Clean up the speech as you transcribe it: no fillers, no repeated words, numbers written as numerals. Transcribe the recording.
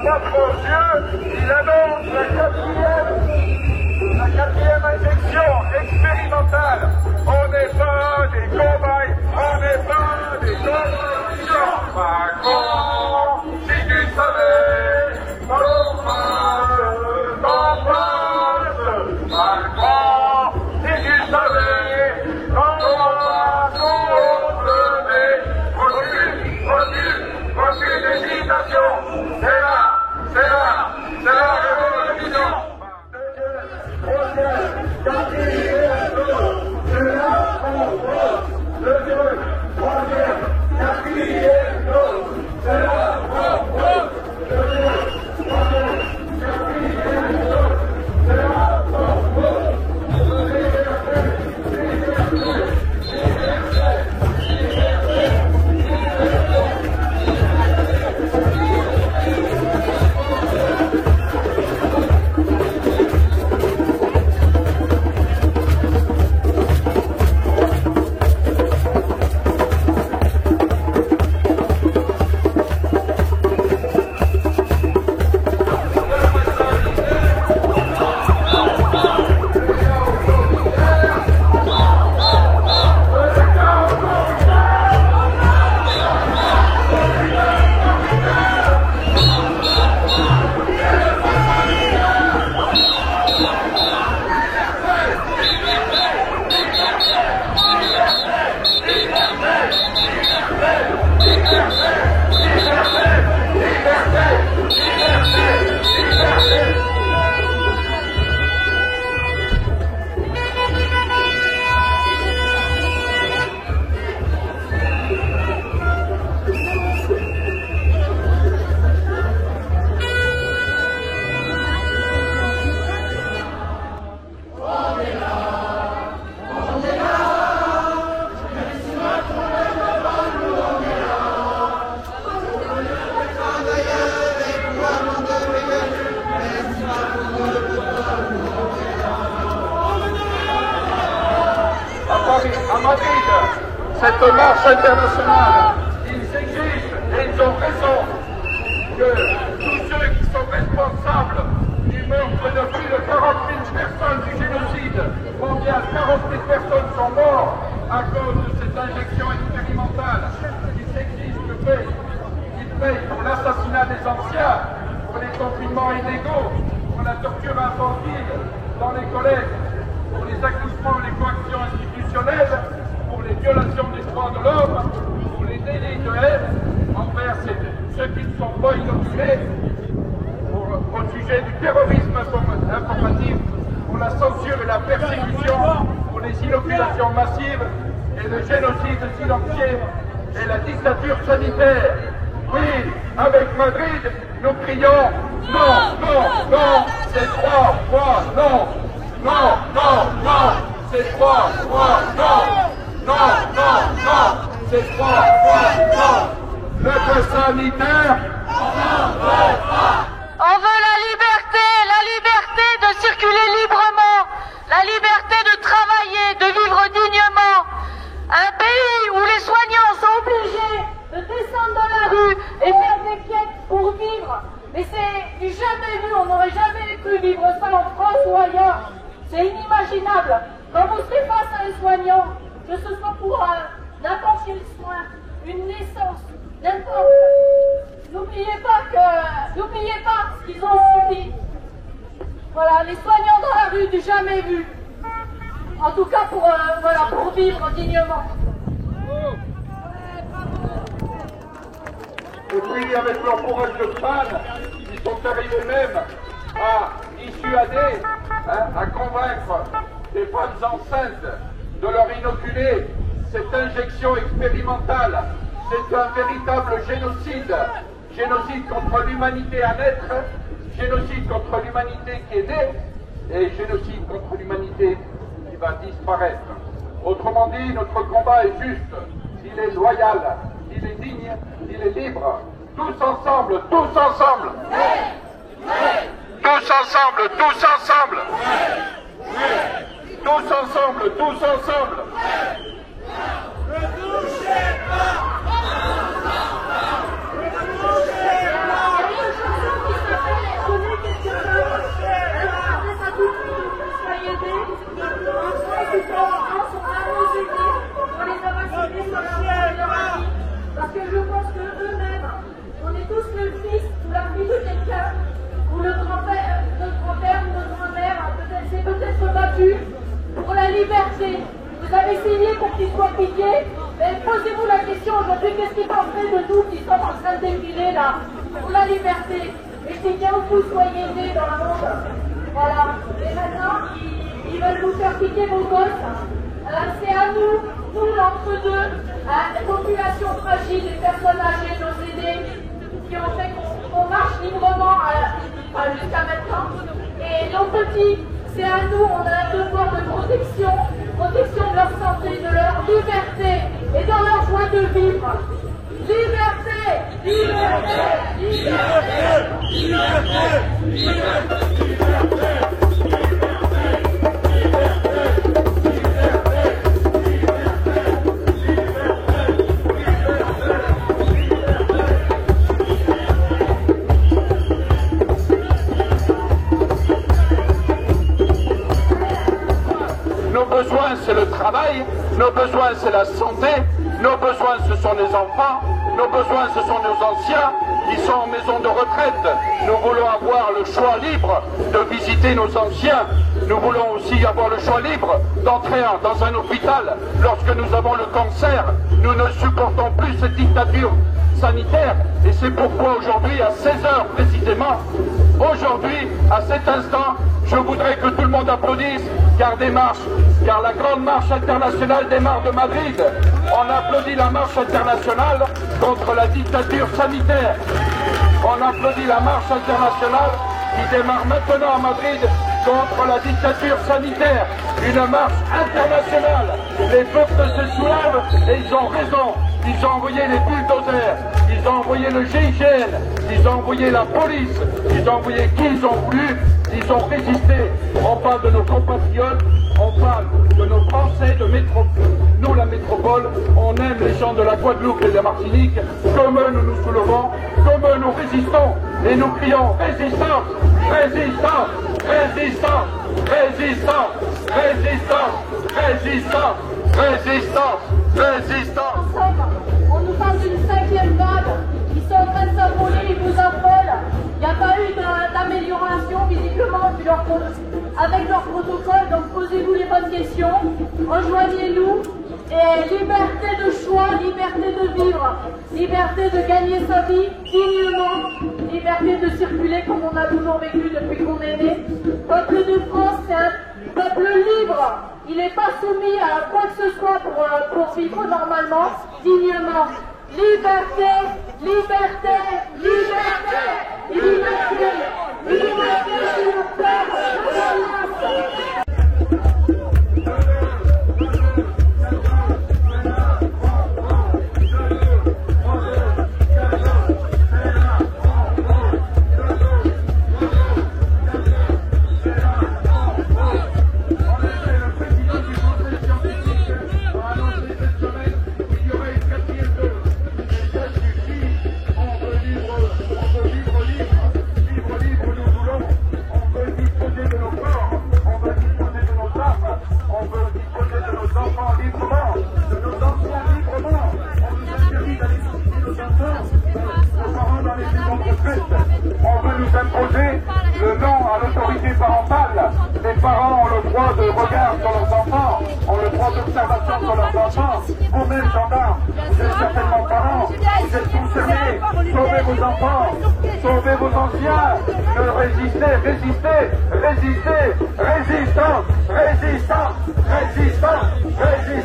pas trop yeux, il annonce la quatrième injection expérimentale. On n'est pas des cobayes, on n'est pas des cobayes. Macron, si tu savais, on passe. Macron, si tu savais, on refuse l'hésitation. C'est la révolution. À Madrid, cette marche internationale, ils exigent, et ils ont raison, que tous ceux qui sont responsables du meurtre de plus de 40 000 personnes du génocide mondial, 40 000 personnes sont mortes à cause de cette injection expérimentale, ils exigent qu'ils payent pour l'assassinat des anciens, pour les confinements illégaux, pour la torture infantile dans les collèges, pour les accoussements et les coactions institutionnelles, pour les violations des droits de l'homme, pour les délits de haine envers ceux qui ne sont pas inoculés, au sujet du terrorisme informatif, pour la censure et la persécution, pour les inoculations massives et le génocide silencieux et la dictature sanitaire. Oui, avec Madrid, nous crions non, non, non, c'est 3 fois non. Non, non, non, c'est 3 fois non. Non, non, non, c'est 3 fois non. Le pass sanitaire, on veut la liberté de circuler librement, la liberté de travailler, de vivre dignement. Un pays où les soignants sont obligés de descendre dans la rue et faire des quêtes pour vivre. Mais c'est du jamais vu, on n'aurait jamais pu vivre ça en France ou ailleurs. C'est inimaginable. Quand vous serez face à un soignant, que ce soit pour n'importe quel soin, une naissance, n'importe. N'oubliez pas ce qu'ils ont subi. Voilà, les soignants dans la rue, du jamais vu. En tout cas pour vivre dignement. Et puis avec leur courage de fans, ils sont arrivés même à dissuader, à convaincre des femmes enceintes de leur inoculer cette injection expérimentale. C'est un véritable génocide. Génocide contre l'humanité à naître, génocide contre l'humanité qui est née, et génocide contre l'humanité qui va disparaître. Autrement dit, notre combat est juste, il est loyal, il est digne, il est libre. Tous ensemble, tous ensemble. Tous ensemble, tous ensemble. Tous ensemble, tous ensemble. Ne touchez pas. battu pour la liberté. Vous avez signé pour qu'il soit piqué. Mais posez-vous la question aujourd'hui, qu'est-ce qui penserait de nous qui sommes en train de défiler là pour la liberté? Et c'est bien que vous soyez nés dans le monde. Voilà. Et maintenant, ils veulent vous faire piquer vos gosses. C'est à nous l'entre-deux, les populations fragiles, les personnes âgées, nos aînés, qui ont fait qu'on marche librement jusqu'à maintenant. Et nos petits, c'est à nous, on a un devoir de protection de leur santé, de leur liberté et de leur joie de vivre. Liberté, liberté, liberté, liberté, liberté, liberté. Nos besoins, c'est le travail, nos besoins, c'est la santé, nos besoins, ce sont les enfants, nos besoins, ce sont nos anciens qui sont en maison de retraite. Nous voulons avoir le choix libre de visiter nos anciens. Nous voulons aussi avoir le choix libre d'entrer dans un hôpital lorsque nous avons le cancer. Nous ne supportons plus cette dictature sanitaire et c'est pourquoi aujourd'hui, à 16h précisément, aujourd'hui, à cet instant, je voudrais que tout le monde applaudisse car la grande marche internationale démarre de Madrid. On applaudit la marche internationale contre la dictature sanitaire. On applaudit la marche internationale qui démarre maintenant à Madrid contre la dictature sanitaire. Une marche internationale. Les peuples se soulèvent et ils ont raison. Ils ont envoyé les bulldozers, ils ont envoyé le GIGN, ils ont envoyé la police, ils ont envoyé qui ils ont voulu, ils ont résisté. On parle de nos compatriotes, on parle de nos Français de métropole. Nous, la métropole, on aime les gens de la Guadeloupe et de la Martinique. Comme eux, nous nous soulevons, comme eux, nous résistons. Et nous crions résistance, résistance, résistance, résistance, résistance, résistance, résistance, résistance. On nous parle d'une 5e vague. Ils sont en train de s'affoler, ils vous affolent. Il n'y a pas eu d'amélioration visiblement avec leur protocole. Donc posez-vous les bonnes questions. Rejoignez-nous. Et liberté de choix, liberté de vivre, liberté de gagner sa vie dignement, liberté de circuler comme on a toujours vécu depuis qu'on est né. Peuple de France, c'est un peuple libre. Il n'est pas soumis à quoi que ce soit pour vivre normalement, dignement. Liberté, liberté, liberté, liberté, liberté, liberté. On veut nous imposer le non à l'autorité parentale. Les parents ont le droit de regard sur leurs enfants, ont le droit d'observation sur leurs enfants. Vous-même, gendarmes, vous êtes certainement parents, vous êtes concernés. Sauvez vos enfants, sauvez vos anciens. Résistez, résistez, résistez, résistance, résistance, résistance, résistance.